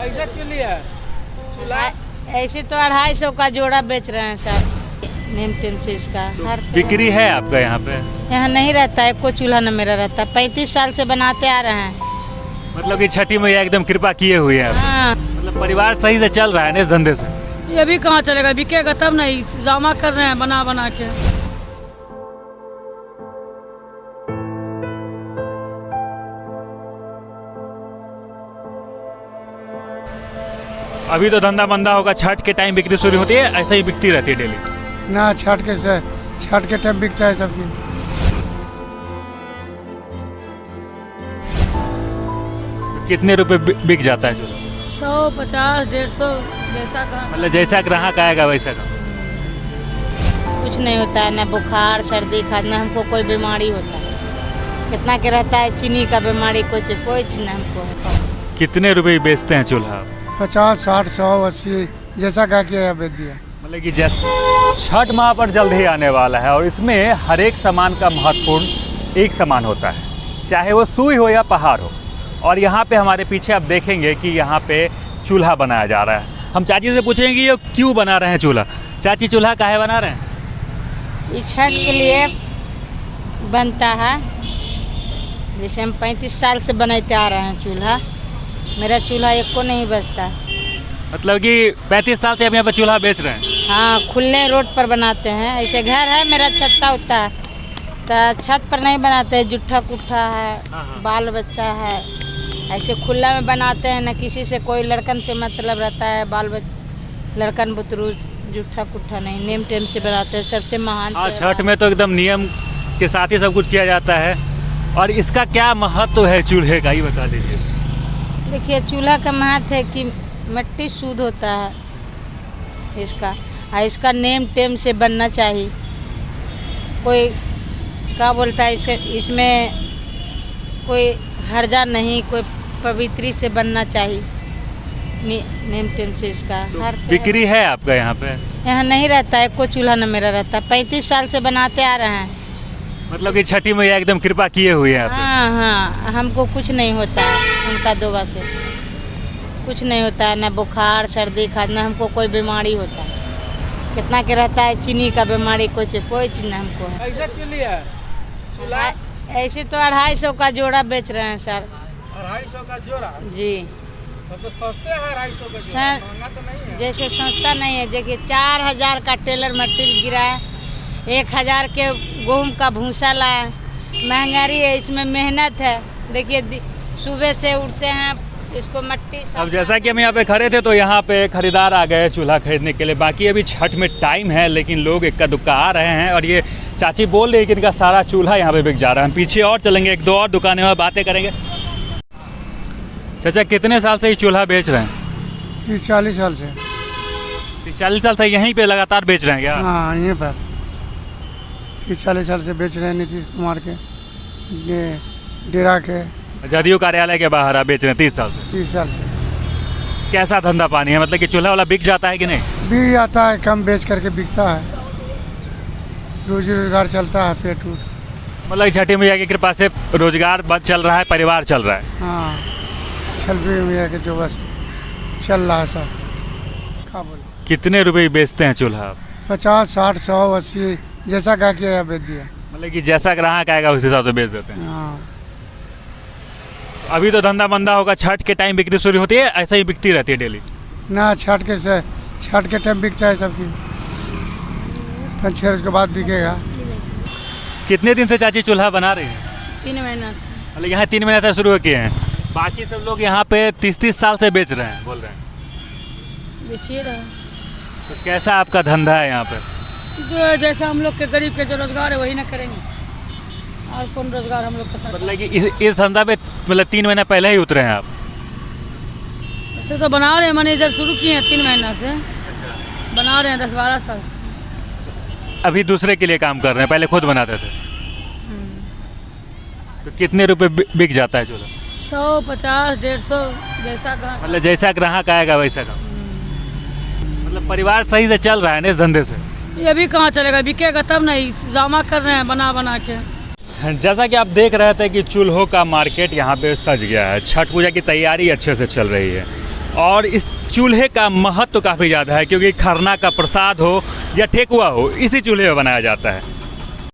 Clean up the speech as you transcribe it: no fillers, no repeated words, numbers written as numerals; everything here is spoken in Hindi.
कैसे चुली है चूल्हा? ऐसे तो 250 का जोड़ा बेच रहे हैं सर, नेम टेम से इसका। हर बिक्री है आपका यहाँ पे? यहाँ नहीं रहता है कोई चूल्हा न मेरा रहता, 35 साल से बनाते आ रहे हैं। मतलब कि छठी मैया एकदम कृपा किए हुए हैं। हाँ, मतलब परिवार सही से चल रहा है ना इस धंधे से? ये भी कहाँ चलेगा, बिकेगा तब नहीं, जमा कर रहे हैं बना बना के। अभी तो धंधा मंदा होगा, छठ के टाइम बिक्री शुरू होती है, ऐसा ही बिकती रहती है डेली? ना छठ के टाइम बिकता है सबकी। कितने रुपए बिक जाता है चूल्हा? 100, 50, 150 जैसा कहा। मतलब जैसा ग्राहक आएगा वैसा का? कुछ नहीं होता है, न बुखार सर्दी खांसी, न हमको कोई बीमारी होता है। कितना के रहता है चीनी का बीमारी, कोई चीज न हमको है। कितने रुपए बेचते हैं चूल्हा? 50, 60, 100, 80 जैसा गा के बेच दिया। मतलब कि छठ महापर्व जल्द ही आने वाला है और इसमें हर एक सामान का महत्वपूर्ण एक समान होता है, चाहे वो सुई हो या पहाड़ हो। और यहाँ पे हमारे पीछे आप देखेंगे कि यहाँ पे चूल्हा बनाया जा रहा है। हम चाची से पूछेंगे कि ये क्यों बना रहे हैं चूल्हा। चाची, चूल्हा काहे बना रहे हैं? ये छठ के लिए बनता है, जैसे हम 35 साल से बनाते आ रहे हैं चूल्हा। मेरा चूल्हा एक को नहीं बचता। मतलब कि 35 साल से हम यहाँ पे चूल्हा बेच रहे हैं? हाँ, खुले रोड पर बनाते हैं। ऐसे घर है मेरा, छत्ता होता है तो छत पर नहीं बनाते, जुट्ठा कुट्ठा है, बाल बच्चा है, ऐसे खुला में बनाते हैं। न किसी से कोई लड़कन से मतलब रहता है, लड़कन बुतरू जुट्ठा कुट्ठा नहीं, नेम टेम से बनाते हैं। सबसे महान छठ में तो एकदम नियम के साथ ही सब कुछ किया जाता है। और इसका क्या महत्व है चूल्हे का, ये बता दीजिए। देखिए, चूल्हा का महत्व है कि मिट्टी शुद्ध होता है इसका, और इसका नेम टेम से बनना चाहिए। कोई क्या बोलता है इसमें कोई हर्जा नहीं, कोई पवित्री से बनना चाहिए। नेम टेम से इसका हर बिक्री है आपका यहाँ पे? यहाँ नहीं रहता है कोई चूल्हा न मेरा रहता, 35 साल से बनाते आ रहे हैं। मतलब कि छठी मैया एकदम कृपा किए हुए हैं? हाँ हाँ, हमको कुछ नहीं होता है उनका दुआ से, कुछ नहीं होता है, न बुखार सर्दी खांसी, न हमको कोई बीमारी होता है। कितना के रहता है चीनी का बीमारी, कोई चीज न हमको है। कैसे चुली है चूल्हा? ऐसे तो 250 का जोड़ा बेच रहे हैं सर। 250 का जोड़ा? जी, तो सस्ते है 250 का जोड़ा, महंगा तो नहीं है। जैसे सस्ता नहीं है। देखिए, 4000 का टेलर मटेरियल गिरा है, 1000 के गेहूँ का भूसा लाए। महंगाई है, इसमें मेहनत है। देखिए, सुबह से उठते हैं, इसको मट्टी। अब जैसा कि हम यहाँ पे खड़े थे तो यहाँ पे खरीदार आ गए चूल्हा खरीदने के लिए। बाकी अभी छठ में टाइम है, लेकिन लोग इक्का दुक्का आ रहे हैं। और ये चाची बोल रही है कि इनका सारा चूल्हा यहाँ पे बिक जा रहा है। हम पीछे और चलेंगे, 1-2 और दुकानें में बातें करेंगे। चाचा, कितने साल से ये चूल्हा बेच रहे हैं? 30-40 साल से। 40 साल से यहीं पे लगातार बेच रहे हैं क्या? हाँ, यहीं पर 30-40 साल से बेच रहे हैं। नीतीश कुमार के ये डेरा के जदयू कार्यालय के बाहर आप बेच रहे हैं 30 साल से? 30 साल से। कैसा धंधा पानी है, मतलब कि चूल्हा वाला बिक जाता है कि नहीं? बिक जाता है, कम बेच करके बिकता है, रोजी रोजगार चलता है, पेट उठ। मतलब छठी मैया की कृपा से रोजगार चल रहा है, परिवार चल रहा है। हाँ, छठी मैया के जो बस चल रहा है सब। क्या बोले? कितने रुपए बेचते हैं चूल्हा? 50, 60, 100, 80 जैसा गा के बेच दिया। मतलब कि जैसा ग्राहक आएगा उस हिसाब से बेच देते हैं। हाँ, अभी तो धंधा मंदा होगा, छठ के टाइम बिक्री शुरू होती है, ऐसा ही बिकती रहती है डेली? ना छठ के टाइम बिकता है सबकी, फिर 6 उसके बाद बिकेगा। कितने दिन से चाची चूल्हा बना रही है? 3 महीना से। मतलब यहाँ 3 महीने से शुरू किए हैं। बाकी सब लोग यहाँ पे 30-30 साल से बेच रहे हैं, बोल रहे हैं। बेचिए रहा। तो कैसा आपका धंधा है यहाँ पे? जो है जैसा हम लोग के गरीब के जो रोजगार है वही ना करेंगे, और कौन रोजगार हम लोग का। मतलब कि इस धंधा पे मतलब 3 महीना पहले ही उतरे हैं आप? वैसे तो बना रहे हैं, मैनेजर शुरू किए हैं 3 महीना से, बना रहे हैं 10-12 साल से। अभी दूसरे के लिए काम कर रहे हैं, पहले खुद बनाते थे? तो कितने रुपए बिक जाता है चूल्हा? 100, 50, 150 जैसा ग्राहक। मतलब जैसा ग्राहक आएगा वैसा का? मतलब परिवार सही से चल रहा है ना इस धंधे से? ये भी कहाँ चलेगा, बिकेगा तब नहीं, जमा कर रहे हैं बना बना के। जैसा कि आप देख रहे थे कि चूल्हों का मार्केट यहाँ पे सज गया है। छठ पूजा की तैयारी अच्छे से चल रही है और इस चूल्हे का महत्व काफ़ी ज़्यादा है, क्योंकि खरना का प्रसाद हो या ठेकुआ हो, इसी चूल्हे में बनाया जाता है।